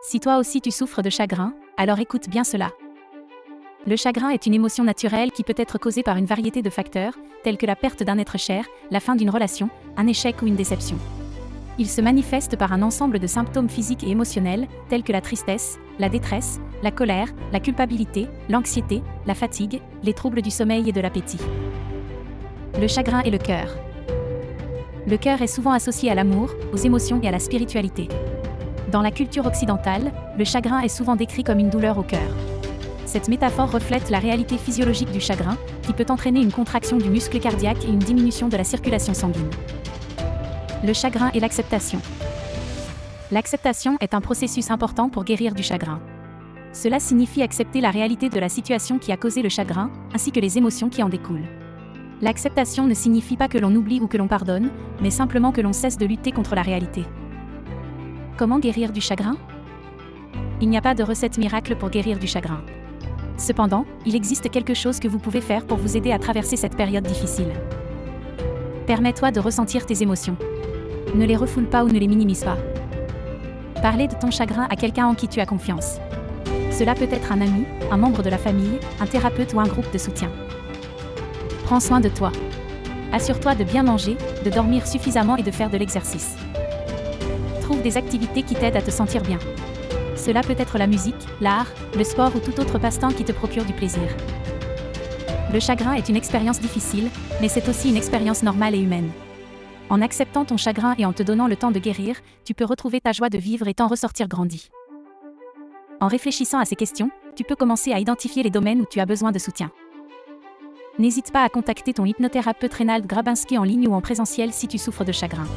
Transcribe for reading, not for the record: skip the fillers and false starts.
Si toi aussi tu souffres de chagrin, alors écoute bien cela. Le chagrin est une émotion naturelle qui peut être causée par une variété de facteurs, tels que la perte d'un être cher, la fin d'une relation, un échec ou une déception. Il se manifeste par un ensemble de symptômes physiques et émotionnels, tels que la tristesse, la détresse, la colère, la culpabilité, l'anxiété, la fatigue, les troubles du sommeil et de l'appétit. Le chagrin et le cœur. Le cœur est souvent associé à l'amour, aux émotions et à la spiritualité. Dans la culture occidentale, le chagrin est souvent décrit comme une douleur au cœur. Cette métaphore reflète la réalité physiologique du chagrin, qui peut entraîner une contraction du muscle cardiaque et une diminution de la circulation sanguine. Le chagrin et l'acceptation. L'acceptation est un processus important pour guérir du chagrin. Cela signifie accepter la réalité de la situation qui a causé le chagrin, ainsi que les émotions qui en découlent. L'acceptation ne signifie pas que l'on oublie ou que l'on pardonne, mais simplement que l'on cesse de lutter contre la réalité. Comment guérir du chagrin ? Il n'y a pas de recette miracle pour guérir du chagrin. Cependant, il existe quelque chose que vous pouvez faire pour vous aider à traverser cette période difficile. Permets-toi de ressentir tes émotions. Ne les refoule pas ou ne les minimise pas. Parlez de ton chagrin à quelqu'un en qui tu as confiance. Cela peut être un ami, un membre de la famille, un thérapeute ou un groupe de soutien. Prends soin de toi. Assure-toi de bien manger, de dormir suffisamment et de faire de l'exercice. Trouve des activités qui t'aident à te sentir bien. Cela peut être la musique, l'art, le sport ou tout autre passe-temps qui te procure du plaisir. Le chagrin est une expérience difficile, mais c'est aussi une expérience normale et humaine. En acceptant ton chagrin et en te donnant le temps de guérir, tu peux retrouver ta joie de vivre et t'en ressortir grandi. En réfléchissant à ces questions, tu peux commencer à identifier les domaines où tu as besoin de soutien. N'hésite pas à contacter ton hypnothérapeute Reinald Grabinski en ligne ou en présentiel si tu souffres de chagrin.